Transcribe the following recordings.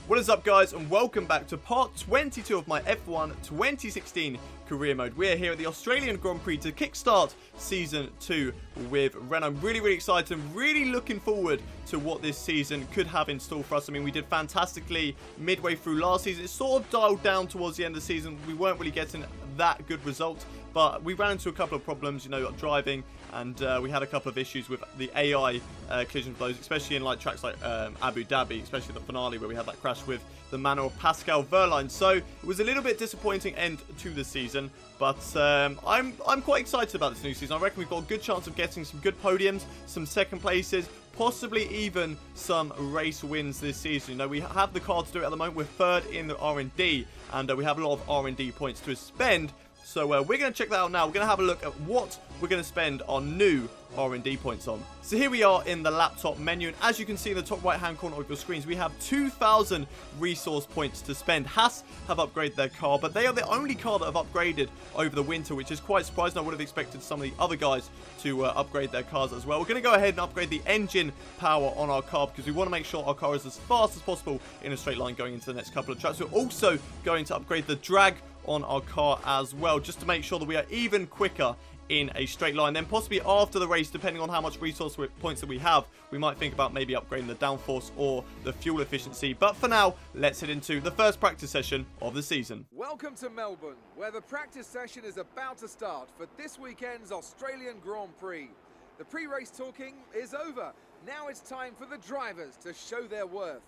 What is up, guys, and welcome back to part 22 of my F1 2016 career mode. We're here at the Australian Grand Prix to kickstart Season 2 with Renault. I'm really excited and really looking forward to what this season could have in store for us. I mean, we did fantastically midway through last season. It sort of dialed down towards the end of the season. We weren't really getting that good result, but we ran into a couple of problems, you know, driving, and we had a couple of issues with the AI collision flows, especially in like tracks like Abu Dhabi, especially the finale where we had that crash with the Manuel Pascal Verline. So it was a little bit disappointing end to the season, but I'm quite excited about this new season. I reckon we've got a good chance of getting some good podiums, some second places, possibly even some race wins this season. You know, we have the car to do it at the moment. We're third in the R&D, and we have a lot of R&D points to spend. So we're going to check that out now. We're going to have a look at what we're going to spend our new R&D points on. So here we are in the laptop menu, and as you can see in the top right hand corner of your screens, we have 2,000 resource points to spend. Haas have upgraded their car, but they are the only car that have upgraded over the winter, which is quite surprising. I would have expected some of the other guys to upgrade their cars as well. We're going to go ahead and upgrade the engine power on our car because we want to make sure our car is as fast as possible in a straight line going into the next couple of tracks. We're also going to upgrade the drag on our car as well, just to make sure that we are even quicker in a straight line. Then possibly after the race, depending on how much resource points that we have, we might think about maybe upgrading the downforce or the fuel efficiency. But for now, let's head into the first practice session of the season. Welcome to Melbourne, where the practice session is about to start for this weekend's Australian Grand Prix. The pre-race talking is over. Now it's time for the drivers to show their worth.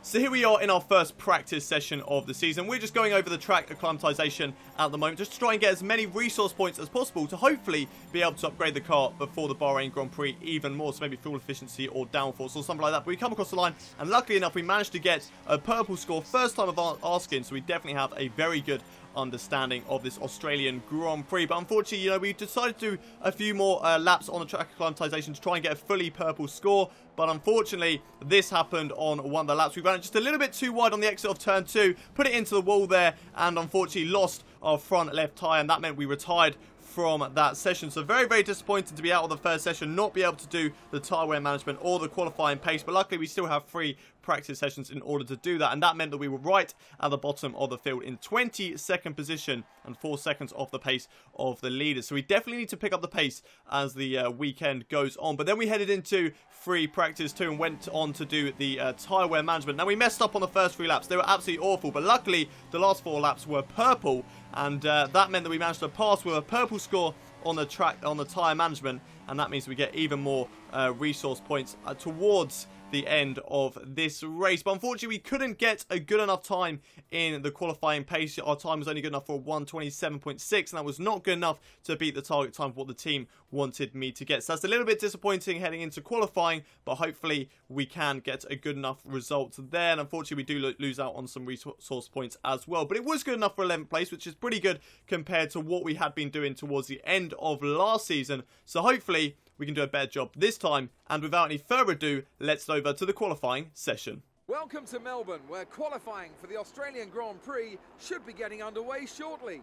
So here we are in our first practice session of the season. We're just going over the track acclimatization at the moment, just to try and get as many resource points as possible to hopefully be able to upgrade the car before the Bahrain Grand Prix even more. So maybe fuel efficiency or downforce or something like that. But we come across the line, and luckily enough, we managed to get a purple score first time of asking. So we definitely have a very good understanding of this Australian Grand Prix. But unfortunately, you know, we decided to do a few more laps on the track acclimatization to try and get a fully purple score. But unfortunately, this happened on one of the laps. We ran just a little bit too wide on the exit of turn 2, put it into the wall there, and unfortunately lost our front left tyre, and that meant we retired from that session. So very disappointed to be out of the first session, not be able to do the tyre wear management or the qualifying pace, but luckily we still have 3 practice sessions in order to do that, and that meant that we were right at the bottom of the field in 22nd position and 4 seconds off the pace of the leaders. So we definitely need to pick up the pace as the weekend goes on. But then we headed into free practice 2 and went on to do the tyre wear management. Now we messed up on the first 3 laps. They were absolutely awful, but luckily the last 4 laps were purple, and that meant that we managed to pass with a purple score on the track, on the tyre management, and that means we get even more resource points towards the end of this race. But unfortunately, we couldn't get a good enough time in the qualifying pace. Our time was only good enough for 1:27.6, and that was not good enough to beat the target time for what the team wanted me to get. So that's a little bit disappointing heading into qualifying, but hopefully we can get a good enough result there. And unfortunately, we do lose out on some resource points as well. But it was good enough for 11th place, which is pretty good compared to what we had been doing towards the end of last season. So hopefully we can do a better job this time. And without any further ado, let's over to the qualifying session. Welcome to Melbourne, where qualifying for the Australian Grand Prix should be getting underway shortly.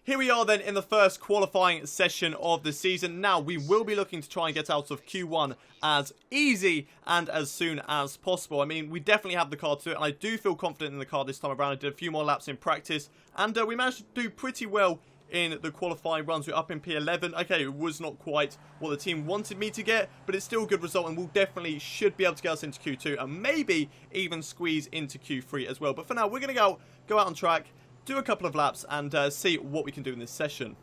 Here we are then in the first qualifying session of the season. Now we will be looking to try and get out of Q1 as easy and as soon as possible. I mean, we definitely have the car to do it, and I do feel confident in the car this time around. I did a few more laps in practice, and we managed to do pretty well in the qualifying runs. We're up in P11. Okay, it was not quite what the team wanted me to get, but it's still a good result, and we'll definitely should be able to get us into Q2 and maybe even squeeze into Q3 as well. But for now, we're going to go out on track, do a couple of laps, and see what we can do in this session.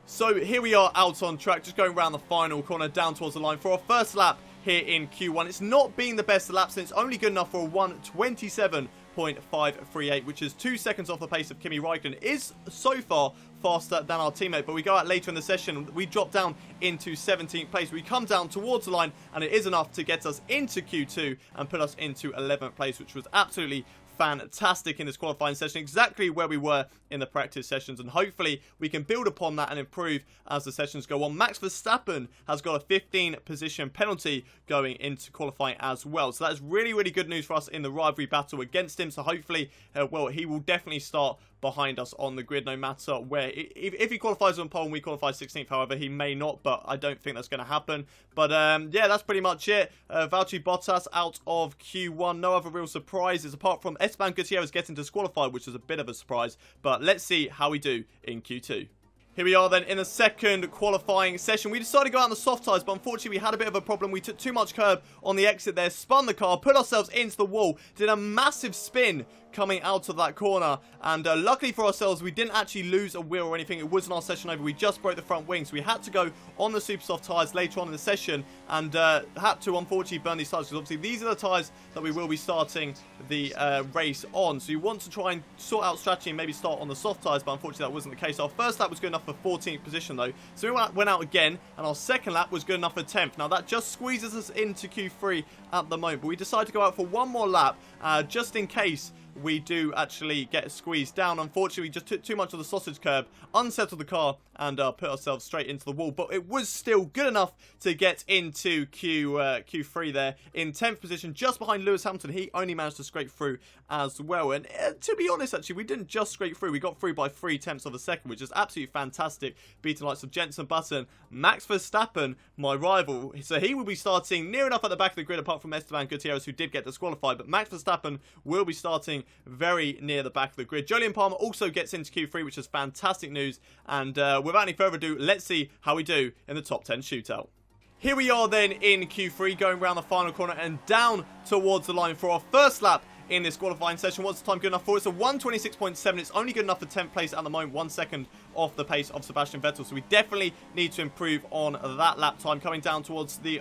So here we are out on track, just going around the final corner down towards the line for our first lap here in Q1. It's not been the best of laps, and it's only good enough for a 1:27.538, which is 2 seconds off the pace of Kimi Räikkönen. It is so far faster than our teammate, but we go out later in the session, we drop down into 17th place. We come down towards the line, and it is enough to get us into Q2 and put us into 11th place, which was absolutely fantastic in this qualifying session, exactly where we were in the practice sessions, and hopefully we can build upon that and improve as the sessions go on. Max Verstappen has got a 15 position penalty going into qualifying as well, so that's really good news for us in the rivalry battle against him. So hopefully well, he will definitely start behind us on the grid, no matter where. If he qualifies on pole and we qualify 16th, however, he may not, but I don't think that's going to happen. But yeah, that's pretty much it. Valtteri Bottas out of Q1. No other real surprises apart from Esteban Gutierrez getting disqualified, which was a bit of a surprise. But let's see how we do in Q2. Here we are then in the second qualifying session. We decided to go out on the soft tyres, but unfortunately we had a bit of a problem. We took too much curb on the exit there, spun the car, put ourselves into the wall, did a massive spin coming out of that corner, and luckily for ourselves we didn't actually lose a wheel or anything. It wasn't our session over, we just broke the front wing, so we had to go on the super soft tyres later on in the session, and had to unfortunately burn these tyres, because obviously these are the tyres that we will be starting the race on. So you want to try and sort out strategy and maybe start on the soft tyres, but unfortunately that wasn't the case. Our first lap was good enough for 14th position though, so we went out again, and our second lap was good enough for 10th. Now that just squeezes us into Q3 at the moment, but we decided to go out for one more lap just in case we do actually get squeezed down. Unfortunately, we just took too much of the sausage curb, unsettled the car, and put ourselves straight into the wall. But it was still good enough to get into Q3 there in 10th position, just behind Lewis Hamilton. He only managed to scrape through as well. And to be honest, actually, we didn't just scrape through. We got through by 0.3 of a second, which is absolutely fantastic, beating the likes of Jenson Button, Max Verstappen, my rival. So he will be starting near enough at the back of the grid, apart from Esteban Gutierrez, who did get disqualified. But Max Verstappen will be starting very near the back of the grid. Jolyon Palmer also gets into Q3, which is fantastic news. And without any further ado, let's see how we do in the top 10 shootout. Here we are then in Q3, going around the final corner and down towards the line for our first lap in this qualifying session. What's the time good enough for? It's a 1:26.7. It's only good enough for 10th place at the moment, 1 second off the pace of Sebastian Vettel. So we definitely need to improve on that lap time. Coming down towards the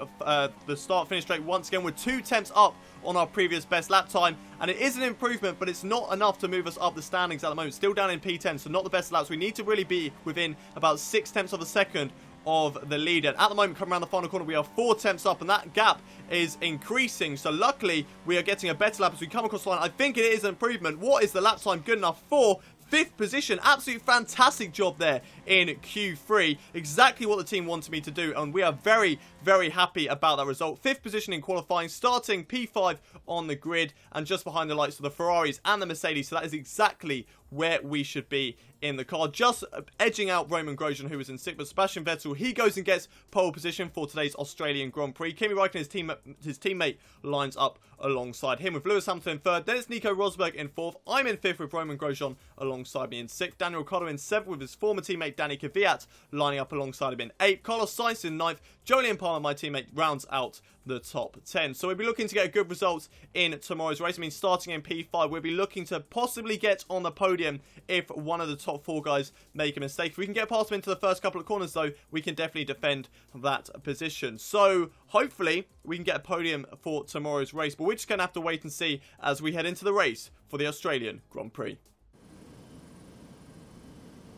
start-finish straight once again, we're 2 tenths up on our previous best lap time, and it is an improvement, but it's not enough to move us up the standings at the moment. Still down in P10, so not the best laps. We need to really be within about 6 tenths of a second of the lead, and at the moment, coming around the final corner, we are 4 tenths up, and that gap is increasing. So luckily we are getting a better lap as we come across the line. I think it is an improvement. What is the lap time good enough for? 5th position. Absolutely fantastic job there in Q3. Exactly what the team wanted me to do, and we are very, very happy about that result. 5th position in qualifying, starting P5 on the grid, and just behind the likes of the Ferraris and the Mercedes. So that is exactly where we should be in the car, just edging out Roman Grosjean, who was in 6th. But Sebastian Vettel, he goes and gets pole position for today's Australian Grand Prix. Kimi Räikkönen, his teammate, lines up alongside him, with Lewis Hamilton in 3rd. Then it's Nico Rosberg in 4th. I'm in 5th with Roman Grosjean alongside me in 6th. Daniel Ricciardo in 7th with his former teammate Danny Kvyat lining up alongside him in 8th. Carlos Sainz in 9th. Jolyon Palmer, my teammate, rounds out the top 10. So we'll be looking to get a good result in tomorrow's race. I mean, starting in P5, we'll be looking to possibly get on the podium if one of the top 4 guys make a mistake. If we can get past them into the first couple of corners, though, we can definitely defend that position. So hopefully we can get a podium for tomorrow's race, but we're just going to have to wait and see as we head into the race for the Australian Grand Prix.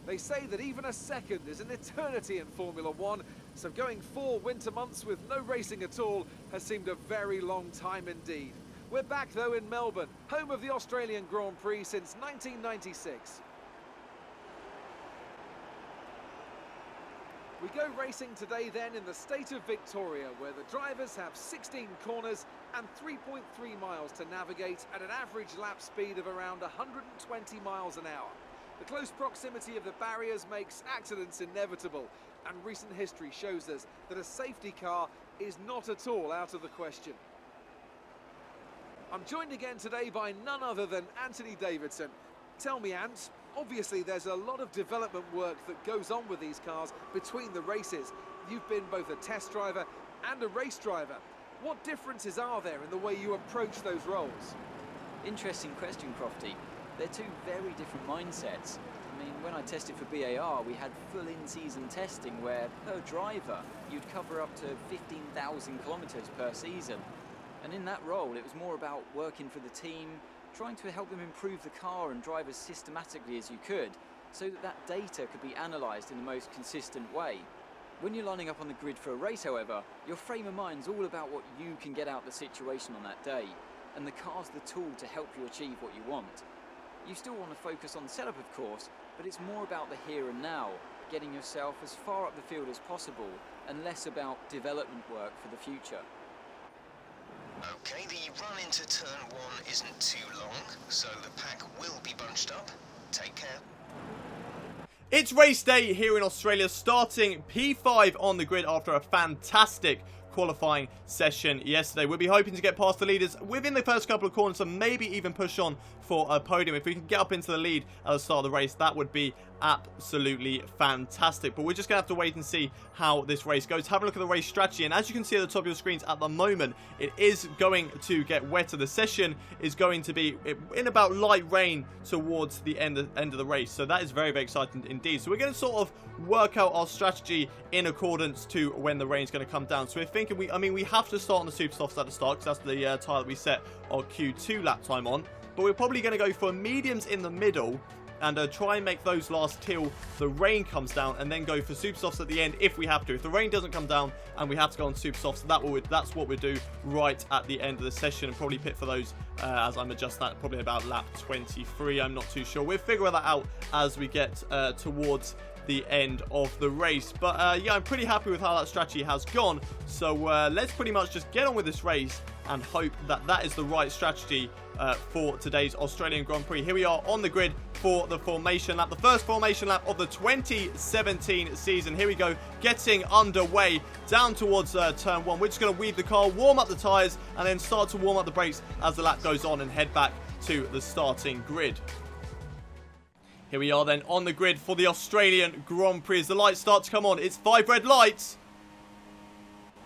They say that even a second is an eternity in Formula One, so going 4 winter months with no racing at all has seemed a very long time indeed. We're back though in Melbourne, home of the Australian Grand Prix since 1996. We go racing today then in the state of Victoria, where the drivers have 16 corners and 3.3 miles to navigate at an average lap speed of around 120 miles an hour. The close proximity of the barriers makes accidents inevitable, and recent history shows us that a safety car is not at all out of the question. I'm joined again today by none other than Anthony Davidson. Tell me, Ant, obviously there's a lot of development work that goes on with these cars between the races. You've been both a test driver and a race driver. What differences are there in the way you approach those roles? Interesting question, Crofty. They're 2 very different mindsets. I mean, when I tested for BAR, we had full in-season testing where, per driver, you'd cover up to 15,000 kilometres per season. And in that role, it was more about working for the team, trying to help them improve the car and drive as systematically as you could, so that that data could be analysed in the most consistent way. When you're lining up on the grid for a race, however, your frame of mind's all about what you can get out of the situation on that day, and the car's the tool to help you achieve what you want. You still want to focus on the setup, of course, but it's more about the here and now, getting yourself as far up the field as possible, and less about development work for the future. Okay, the run into turn 1 isn't too long, so the pack will be bunched up. Take care. It's race day here in Australia, starting P5 on the grid after a fantastic qualifying session yesterday. We'll be hoping to get past the leaders within the first couple of corners and maybe even push on for a podium. If we can get up into the lead at the start of the race, that would be absolutely fantastic. But we're just going to have to wait and see how this race goes. Have a look at the race strategy, and as you can see at the top of your screens at the moment, it is going to get wetter. The session is going to be in about light rain towards the end of the race, so that is very, very exciting indeed. So we're going to sort of work out our strategy in accordance to when the rain's going to come down. So we're thinking, we have to start on the super softs at the start, because that's the tyre that we set our Q2 lap time on. But we're probably going to go for mediums in the middle and try and make those last till the rain comes down, and then go for super softs at the end if we have to. If the rain doesn't come down and we have to go on super softs, that's what we'll do right at the end of the session, and probably pit for those as I'm adjusting that, probably about lap 23. I'm not too sure. We'll figure that out as we get towards the end of the race. But yeah, I'm pretty happy with how that strategy has gone. So let's pretty much just get on with this race and hope that that is the right strategy for today's Australian Grand Prix. Here we are on the grid for the formation lap, the first formation lap of the 2017 season. Here we go, getting underway down towards turn 1. We're just going to weave the car, warm up the tyres, and then start to warm up the brakes as the lap goes on and head back to the starting grid. Here we are then on the grid for the Australian Grand Prix. As the lights start to come on, it's 5 red lights.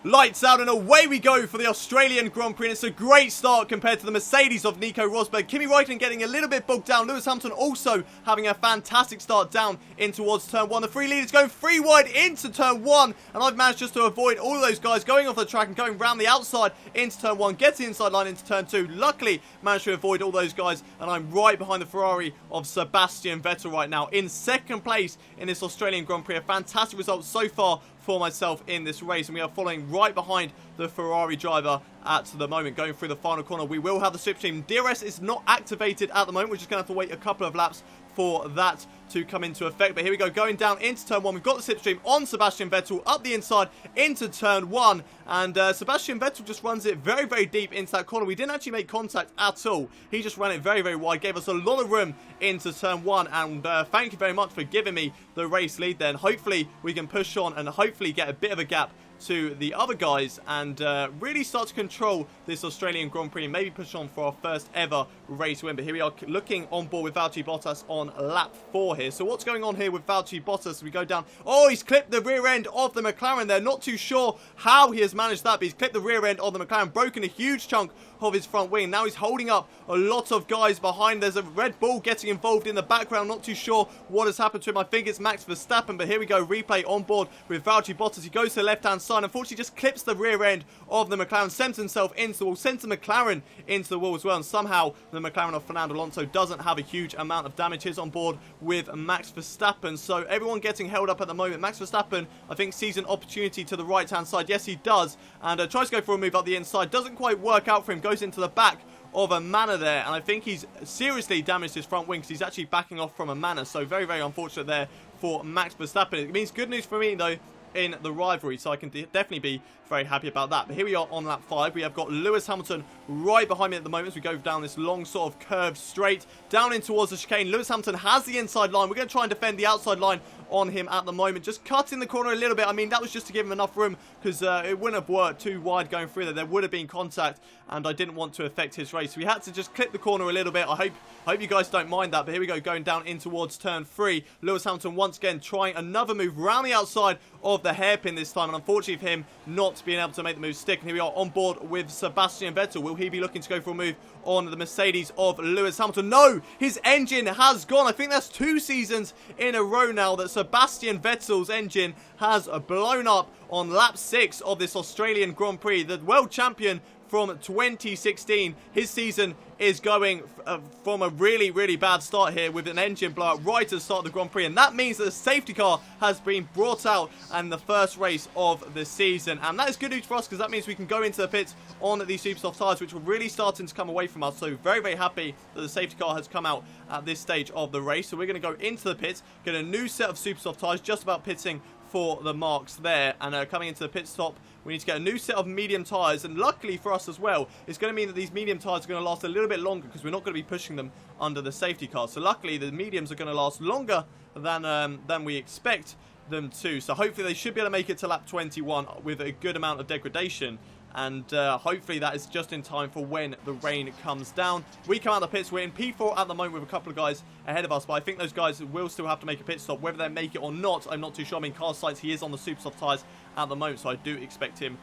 Lights out and away we go for the Australian Grand Prix, and it's a great start compared to the Mercedes of Nico Rosberg. Kimi Räikkönen getting a little bit bogged down. Lewis Hamilton also having a fantastic start down in towards turn 1. The three leaders going 3 wide into turn 1, and I've managed just to avoid all of those guys going off the track and going round the outside into turn 1, getting the inside line into turn 2. Luckily managed to avoid all those guys, and I'm right behind the Ferrari of Sebastian Vettel right now in second place in this Australian Grand Prix. A fantastic result so far for myself in this race, and we are following right behind the Ferrari driver at the moment, going through the final corner. We will have the slipstream. DRS is not activated at the moment. We're just going to have to wait a couple of laps for that to come into effect. But here we go, going down into turn 1. We've got the slipstream on Sebastian Vettel up the inside into turn 1, and Sebastian Vettel just runs it very, very deep into that corner. We didn't actually make contact at all. He just ran it very, very wide, gave us a lot of room into turn 1, and thank you very much for giving me the race lead then. Hopefully we can push on and hopefully get a bit of a gap to the other guys and really start to control this Australian Grand Prix and maybe push on for our first ever race win. But here we are looking on board with Valtteri Bottas on lap 4 here. So what's going on here with Valtteri Bottas? We go down. Oh, he's clipped the rear end of the McLaren there. Not too sure how he has managed that, but he's clipped the rear end of the McLaren, broken a huge chunk of his front wing. Now he's holding up a lot of guys behind. There's a Red Bull getting involved in the background. Not too sure what has happened to him. I think it's Max Verstappen, but here we go. Replay on board with Valtteri Bottas. He goes to the left-hand side. Unfortunately, just clips the rear end of the McLaren, sends himself into the wall, sends the McLaren into the wall as well, and somehow the McLaren of Fernando Alonso doesn't have a huge amount of damage. He's on board with Max Verstappen, so everyone getting held up at the moment. Max Verstappen, I think, sees an opportunity to the right-hand side. Yes, he does, and tries to go for a move up the inside. Doesn't quite work out for him. Goes into the back of a Manor there, and I think he's seriously damaged his front wing because he's actually backing off from a Manor. So very, very unfortunate there for Max Verstappen. It means good news for me, though, in the rivalry, so I can definitely be very happy about that. But here we are on lap 5. We have got Lewis Hamilton right behind me at the moment as we go down this long sort of curved straight down in towards the chicane. Lewis Hamilton has the inside line. We're going to try and defend the outside line on him at the moment, just cutting the corner a little bit. I mean, that was just to give him enough room because it wouldn't have worked too wide going through there. There would have been contact, and I didn't want to affect his race. So we had to just clip the corner a little bit. I hope you guys don't mind that. But here we go, going down in towards turn 3. Lewis Hamilton once again trying another move round the outside of the hairpin this time, and unfortunately for him, not being able to make the move stick. And here we are on board with Sebastian Vettel. Will he be looking to go for a move on the Mercedes of Lewis Hamilton? No, his engine has gone. I think that's 2 seasons in a row now that Sebastian Vettel's engine has blown up on lap 6 of this Australian Grand Prix. The world champion from 2016. His season is going from a really, really bad start here with an engine blowout right at the start of the Grand Prix. And that means that the safety car has been brought out in the first race of the season. And that is good news for us because that means we can go into the pits on these super soft tyres, which are really starting to come away from us. So very, very happy that the safety car has come out at this stage of the race. So we're going to go into the pits, get a new set of super soft tyres, just about pitting for the marks there. And coming into the pit stop, we need to get a new set of medium tyres, and luckily for us as well, it's going to mean that these medium tyres are going to last a little bit longer because we're not going to be pushing them under the safety car. So luckily the mediums are going to last longer than we expect them to. So hopefully they should be able to make it to lap 21 with a good amount of degradation. And hopefully that is just in time for when the rain comes down. We come out of the pits. We're in P4 at the moment with a couple of guys ahead of us, but I think those guys will still have to make a pit stop. Whether they make it or not, I'm not too sure. I mean, Carl Sainz, he is on the super soft tyres at the moment, so I do expect him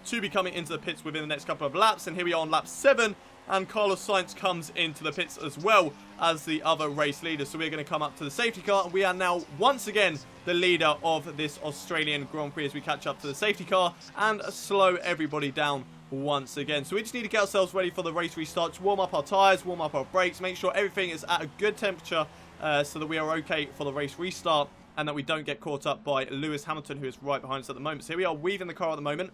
to be coming into the pits within the next couple of laps. And here we are on lap 7, and Carlos Sainz comes into the pits as well as the other race leader. So we're going to come up to the safety car, and we are now once again the leader of this Australian Grand Prix as we catch up to the safety car and slow everybody down once again. So we just need to get ourselves ready for the race restart, to warm up our tyres, warm up our brakes, make sure everything is at a good temperature so that we are okay for the race restart and that we don't get caught up by Lewis Hamilton, who is right behind us at the moment. So here we are weaving the car at the moment.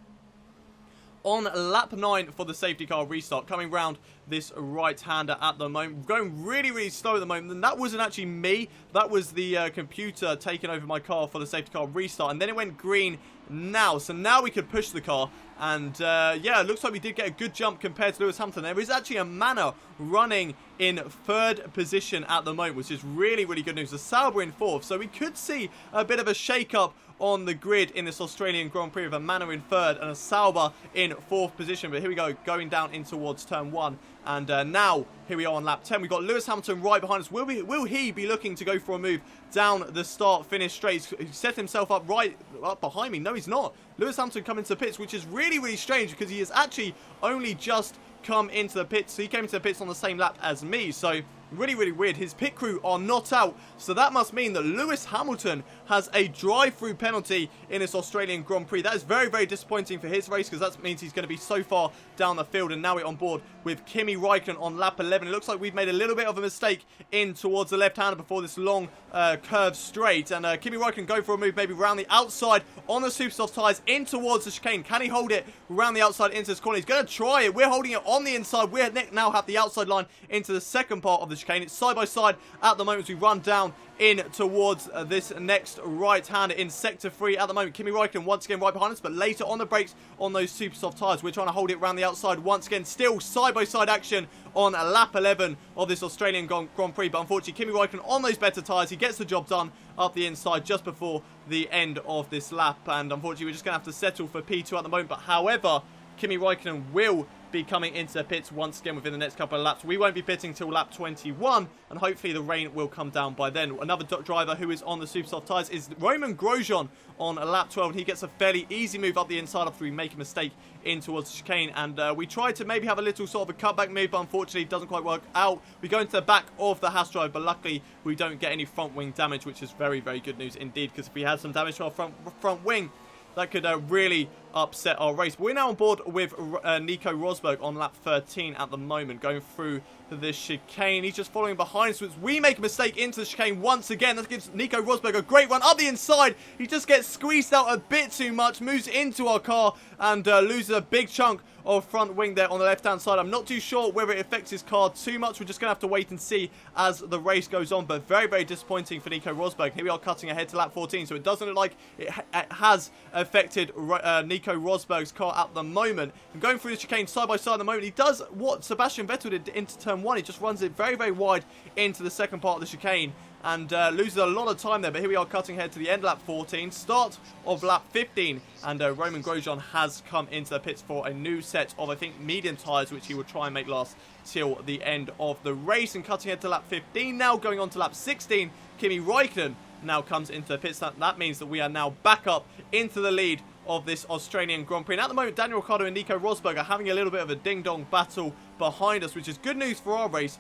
On lap 9 for the safety car restart, coming round this right-hander at the moment. Going really, really slow at the moment. And that wasn't actually me. That was the computer taking over my car for the safety car restart. And then it went green now. So now we could push the car. And yeah, it looks like we did get a good jump compared to Lewis Hamilton. There is actually a Manor running in 3rd position at the moment, which is really, really good news. The Sauber in 4th. So we could see a bit of a shake-up on the grid in this Australian Grand Prix with a Manor in 3rd and a Sauber in 4th position. But here we go, going down in towards turn 1. And now, here we are on lap 10. We've got Lewis Hamilton right behind us. Will he be looking to go for a move down the start-finish straight? He set himself up right up behind me. No, he's not. Lewis Hamilton coming to the pits, which is really, really strange because he has actually only just come into the pits. So he came into the pits on the same lap as me. So really, really weird. His pit crew are not out. So that must mean that Lewis Hamilton has a drive-through penalty in this Australian Grand Prix. That is very, very disappointing for his race because that means he's going to be so far down the field. And now we're on board with Kimi Räikkönen on lap 11. It looks like we've made a little bit of a mistake in towards the left-hander before this long curve straight. And Kimi Räikkönen go for a move maybe around the outside on the super soft tyres in towards the chicane. Can he hold it around the outside into this corner? He's going to try it. We're holding it on the inside. We now have the outside line into the second part of the chicane. It's side by side at the moment as we run down in towards this next right-hander in sector 3 at the moment. Kimi Räikkönen once again right behind us, but later on the brakes on those super soft tyres. We're trying to hold it around the outside once again. Still side-by-side action on lap 11 of this Australian Grand Prix, but unfortunately Kimi Räikkönen on those better tyres. He gets the job done up the inside just before the end of this lap, and unfortunately we're just going to have to settle for P2 at the moment. But however, Kimi Räikkönen will be coming into the pits once again within the next couple of laps. We won't be pitting till lap 21, and hopefully the rain will come down by then. Another driver who is on the super soft tyres is Romain Grosjean on lap 12, and he gets a fairly easy move up the inside after we make a mistake in towards the chicane. And we tried to maybe have a little sort of a cutback move, but unfortunately it doesn't quite work out. We go into the back of the Haas drive, but luckily we don't get any front wing damage, which is very, very good news indeed, because if we had some damage to our front wing, that could really upset our race. But we're now on board with Nico Rosberg on lap 13 at the moment, going through this chicane. He's just following behind us. So we make a mistake into the chicane once again. That gives Nico Rosberg a great run up the inside. He just gets squeezed out a bit too much, moves into our car, and loses a big chunk of front wing there on the left-hand side. I'm not too sure whether it affects his car too much. We're just going to have to wait and see as the race goes on. But very, very disappointing for Nico Rosberg. Here we are cutting ahead to lap 14. So it doesn't look like it has affected Nico Rosberg's car at the moment. And going through the chicane side by side at the moment, he does what Sebastian Vettel did into turn 1. He just runs it very, very wide into the second part of the chicane and loses a lot of time there. But here we are cutting ahead to the end of lap 14, start of lap 15, and Romain Grosjean has come into the pits for a new set of, I think, medium tyres, which he will try and make last till the end of the race. And cutting ahead to lap 15 now, going on to lap 16, Kimi Räikkönen now comes into the pits. That means that we are now back up into the lead of this Australian Grand Prix. And at the moment, Daniel Ricciardo and Nico Rosberg are having a little bit of a ding-dong battle behind us, which is good news for our race.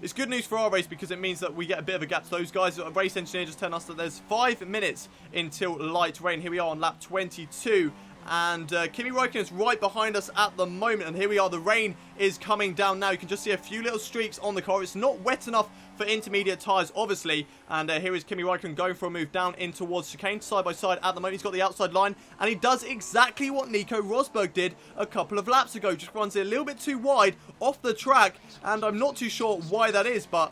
It's good news for our race because it means that we get a bit of a gap to those guys. A race engineer just telling us that there's 5 minutes until light rain. Here we are on lap 22. And Kimi Räikkönen is right behind us at the moment. And here we are. The rain is coming down now. You can just see a few little streaks on the car. It's not wet enough for intermediate tyres, obviously. And here is Kimi Räikkönen going for a move down in towards chicane, side by side at the moment. He's got the outside line. And he does exactly what Nico Rosberg did a couple of laps ago. Just runs it a little bit too wide off the track. And I'm not too sure why that is, but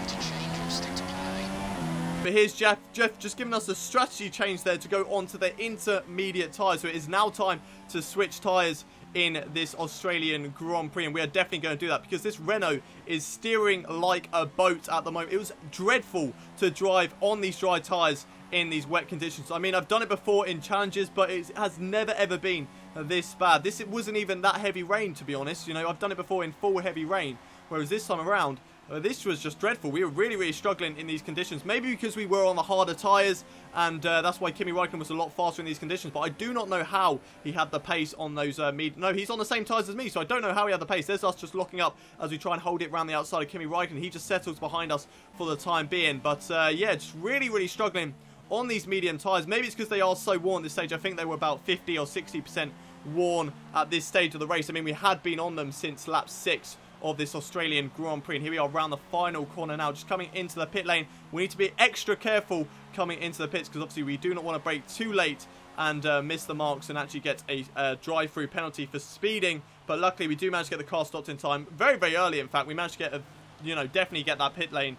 But here's Jeff just giving us a strategy change there to go on to the intermediate tyres. So it is now time to switch tyres in this Australian Grand Prix, and we are definitely going to do that because this Renault is steering like a boat at the moment. It was dreadful to drive on these dry tyres in these wet conditions. I mean, I've done it before in challenges, but it has never ever been this bad. It wasn't even that heavy rain, to be honest. You know, I've done it before in full heavy rain, whereas this time around this was just dreadful. We were really struggling in these conditions. Maybe because we were on the harder tyres, and that's why Kimi Räikkönen was a lot faster in these conditions. But I do not know how he had the pace on those No, he's on the same tyres as me, so I don't know how he had the pace. There's us just locking up as we try and hold it around the outside of Kimi Räikkönen. He just settles behind us for the time being. But yeah, just really struggling on these medium tyres. Maybe it's because they are so worn at this stage. I think they were about 50 or 60% worn at this stage of the race. I mean, we had been on them since lap 6 of this Australian Grand Prix, and here we are around the final corner now, just coming into the pit lane. We need to be extra careful coming into the pits because obviously we do not want to brake too late and miss the marks and actually get a drive-through penalty for speeding. But luckily we do manage to get the car stopped in time, very early. In fact, we managed to get definitely get that pit lane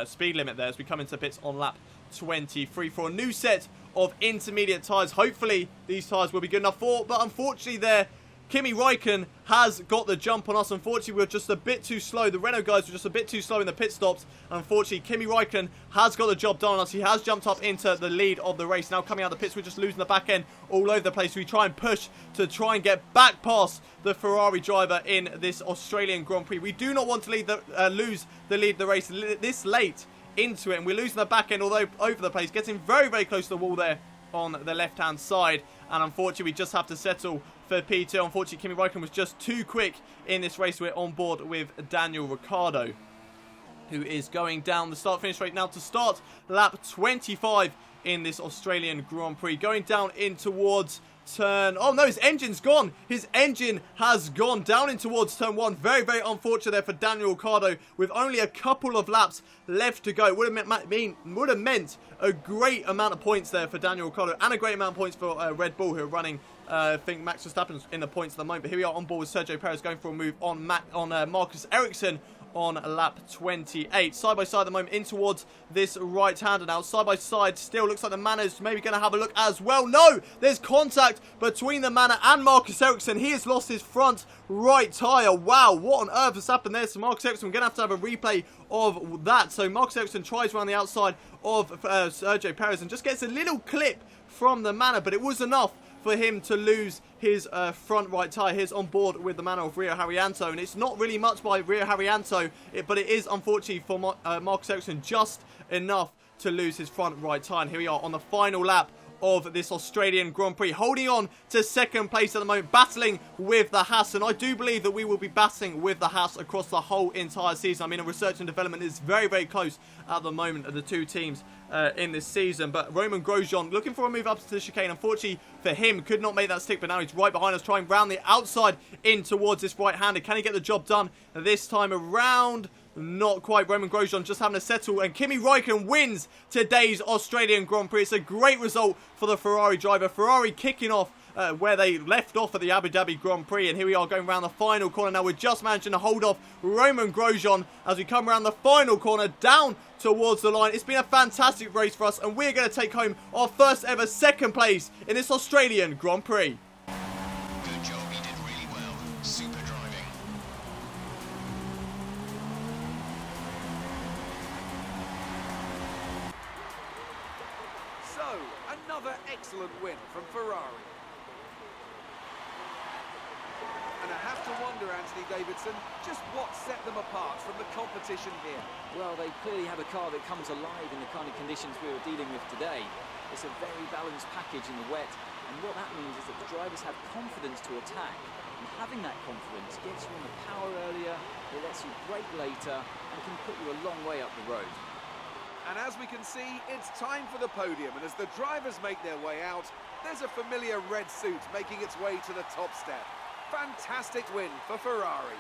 speed limit there as we come into the pits on lap 23 for a new set of intermediate tyres. Hopefully these tyres will be good enough but unfortunately Kimi Räikkönen has got the jump on us. Unfortunately, we were just a bit too slow. The Renault guys were just a bit too slow in the pit stops. Unfortunately, Kimi Räikkönen has got the job done on us. He has jumped up into the lead of the race. Now coming out of the pits, we're just losing the back end all over the place. We try and push to try and get back past the Ferrari driver in this Australian Grand Prix. We do not want to lose the lead of the race this late into it. And we're losing the back end all over the place. Getting very close to the wall there on the left-hand side. And unfortunately, we just have to settle for P2. Unfortunately, Kimi Räikkönen was just too quick in this race. We're on board with Daniel Ricciardo, who is going down the start-finish rate now to start lap 25 in this Australian Grand Prix. Going down in towards turn... Oh no, his engine's gone. His engine has gone down in towards turn 1. Very unfortunate there for Daniel Ricciardo with only a couple of laps left to go. It would have meant a great amount of points there for Daniel Ricciardo and a great amount of points for Red Bull, who are running I think Max Verstappen's in the points at the moment. But here we are on board with Sergio Perez going for a move on Marcus Ericsson on lap 28. Side by side at the moment in towards this right-hander now. Side by side still looks like the Manor is maybe going to have a look as well. No! There's contact between the Manor and Marcus Ericsson. He has lost his front right tyre. Wow, what on earth has happened there? So Marcus Ericsson, we're going to have a replay of that. So Marcus Ericsson tries around the outside of Sergio Perez and just gets a little clip from the Manor, but it was enough for him to lose his front right tyre. Here's on board with the Manor of Rio Haryanto, and it's not really much by Rio Haryanto, but it is unfortunately for Marcus Ericsson just enough to lose his front right tyre. And here we are on the final lap of this Australian Grand Prix, holding on to second place at the moment, battling with the Haas, and I do believe that we will be battling with the Haas across the whole entire season. I mean, research and development is very close at the moment of the two teams in this season. But Roman Grosjean looking for a move up to the chicane. Unfortunately for him, could not make that stick, but now he's right behind us, trying round the outside in towards this right-hander. Can he get the job done this time around? Not quite. Roman Grosjean just having to settle, and Kimi Räikkönen wins today's Australian Grand Prix. It's a great result for the Ferrari driver. Ferrari kicking off where they left off at the Abu Dhabi Grand Prix, and here we are going around the final corner now. We're just managing to hold off Roman Grosjean as we come around the final corner down towards the line. It's been a fantastic race for us, and we're going to take home our first ever second place in this Australian Grand Prix. Good job, you did really well. Super driving. So, another excellent win from Ferrari. And I have to wonder, Anthony Davidson, just what set them apart from the competition here. Well, they clearly have a car that comes alive in the kind of conditions we were dealing with today. It's a very balanced package in the wet, and what that means is that the drivers have confidence to attack. And having that confidence gets you on the power earlier, it lets you brake later, and can put you a long way up the road. And as we can see, it's time for the podium, and as the drivers make their way out, there's a familiar red suit making its way to the top step. Fantastic win for Ferrari.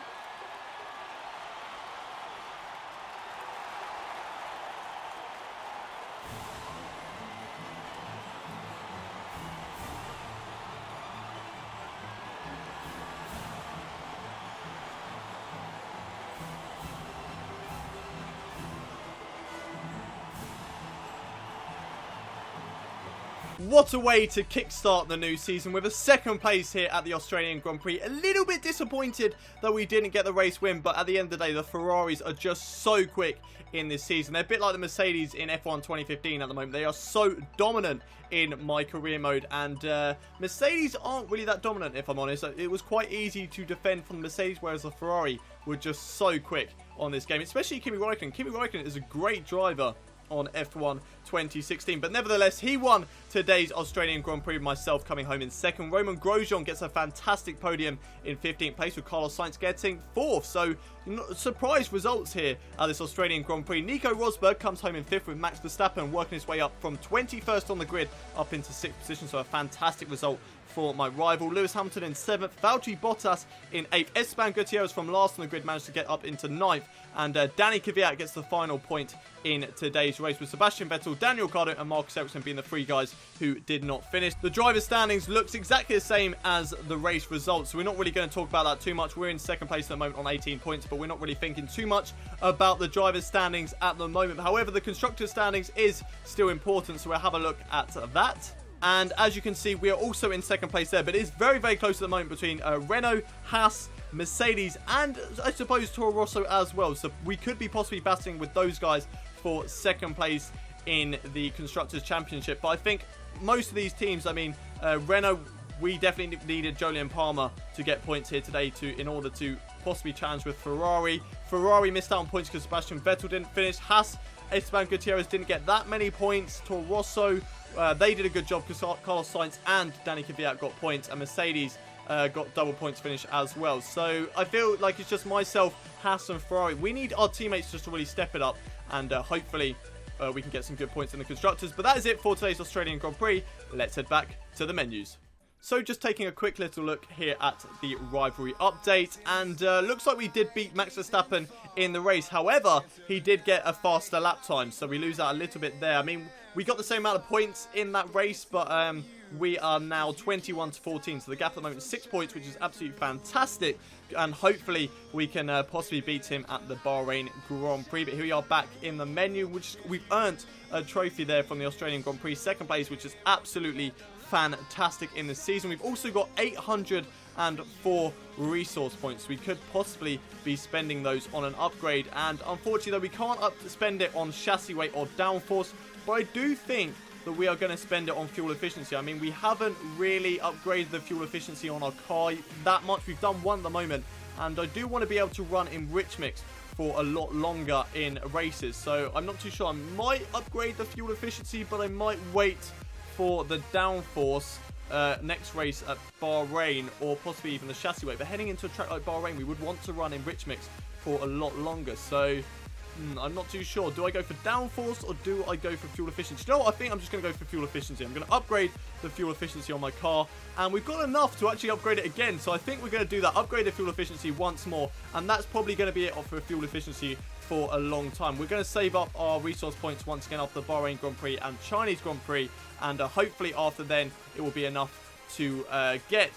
What a way to kickstart the new season with a second place here at the Australian Grand Prix. A little bit disappointed that we didn't get the race win, but at the end of the day, the Ferraris are just so quick in this season. They're a bit like the Mercedes in F1 2015 at the moment. They are so dominant in my career mode, and Mercedes aren't really that dominant, if I'm honest. It was quite easy to defend from the Mercedes, whereas the Ferrari were just so quick on this game, especially Kimi Räikkönen. Kimi Räikkönen is a great driver on F1 2016, but nevertheless he won today's Australian Grand Prix, myself coming home in second. Romain Grosjean gets a fantastic podium in 15th place, with Carlos Sainz getting 4th, so surprise results here at this Australian Grand Prix. Nico Rosberg comes home in 5th, with Max Verstappen working his way up from 21st on the grid up into 6th position, so a fantastic result for my rival. Lewis Hamilton in 7th, Valtteri Bottas in 8th, Esteban Gutierrez from last on the grid managed to get up into 9th, and Danny Kvyat gets the final point in today's race, with Sebastian Vettel, Daniel Ricciardo and Marcus Ericsson being the 3 guys who did not finish. The driver standings looks exactly the same as the race results, so we're not really going to talk about that too much. We're in 2nd place at the moment on 18 points, but we're not really thinking too much about the driver's standings at the moment. However, the constructor's standings is still important, so we'll have a look at that. And as you can see, we are also in 2nd place there, but it is very, very close at the moment between Renault, Haas, Mercedes, and I suppose Toro Rosso as well. So we could be possibly battling with those guys for 2nd place in the Constructors' Championship. But I think most of these teams, I mean, Renault, we definitely needed Jolyon Palmer to get points here today in order to possibly challenge with Ferrari. Ferrari missed out on points because Sebastian Vettel didn't finish. Haas, Esteban Gutierrez didn't get that many points. Toro Rosso, they did a good job because Carlos Sainz and Danny Kvyat got points, and Mercedes got double points finish as well. So I feel like it's just myself, Haas and Ferrari. We need our teammates just to really step it up, and hopefully we can get some good points in the Constructors. But that is it for today's Australian Grand Prix. Let's head back to the menus. So just taking a quick little look here at the rivalry update, and looks like we did beat Max Verstappen in the race. However, he did get a faster lap time, so we lose out a little bit there. I mean, we got the same amount of points in that race, but we are now 21 to 14, so the gap at the moment is 6 points, which is absolutely fantastic, and hopefully we can possibly beat him at the Bahrain Grand Prix. But here we are back in the menu, which we've earned a trophy there from the Australian Grand Prix, 2nd place, which is absolutely fantastic in this season. We've also got 804 resource points. We could possibly be spending those on an upgrade, and unfortunately though, we can't spend it on chassis weight or downforce, but I do think that we are going to spend it on fuel efficiency. I mean, we haven't really upgraded the fuel efficiency on our car that much. We've done one at the moment, and I do want to be able to run in rich mix for a lot longer in races, so I'm not too sure. I might upgrade the fuel efficiency, but I might wait for the downforce next race at Bahrain, or possibly even the chassis weight. But heading into a track like Bahrain, we would want to run in rich mix for a lot longer, so I'm not too sure. Do I go for downforce or do I go for fuel efficiency? You know what? I think I'm just going to go for fuel efficiency. I'm going to upgrade the fuel efficiency on my car, and we've got enough to actually upgrade it again, so I think we're going to do that. Upgrade the fuel efficiency once more, and that's probably going to be it for fuel efficiency for a long time. We're going to save up our resource points once again after the Bahrain Grand Prix and Chinese Grand Prix, and hopefully after then it will be enough to get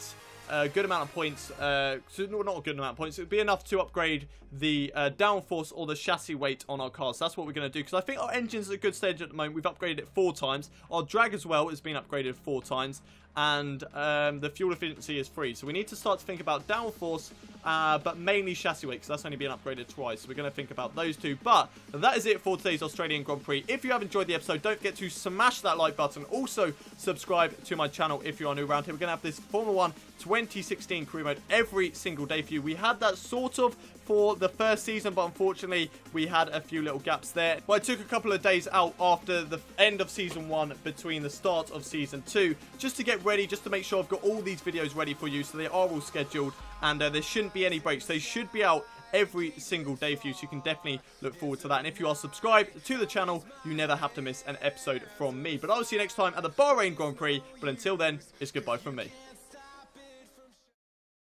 a good amount of points. So not a good amount of points. It would be enough to upgrade the downforce or the chassis weight on our cars. So that's what we're going to do, because I think our engine's at a good stage at the moment. We've upgraded it 4 times. Our drag as well has been upgraded 4 times. And the fuel efficiency is 3. So we need to start to think about downforce, but mainly chassis weight, because that's only been upgraded twice. So we're going to think about those two. But that is it for today's Australian Grand Prix. If you have enjoyed the episode, don't forget to smash that like button. Also, subscribe to my channel if you are new around here. We're going to have this Formula 1 2016 career mode every single day for you. We had that sort of for the first season, but unfortunately we had a few little gaps there. But I took a couple of days out after the end of season 1 between the start of season 2 just to get ready, just to make sure I've got all these videos ready for you, so they are all scheduled, and there shouldn't be any breaks. They should be out every single day for you, so you can definitely look forward to that. And if you are subscribed to the channel, you never have to miss an episode from me. But I'll see you next time at the Bahrain Grand Prix, but until then, it's goodbye from me.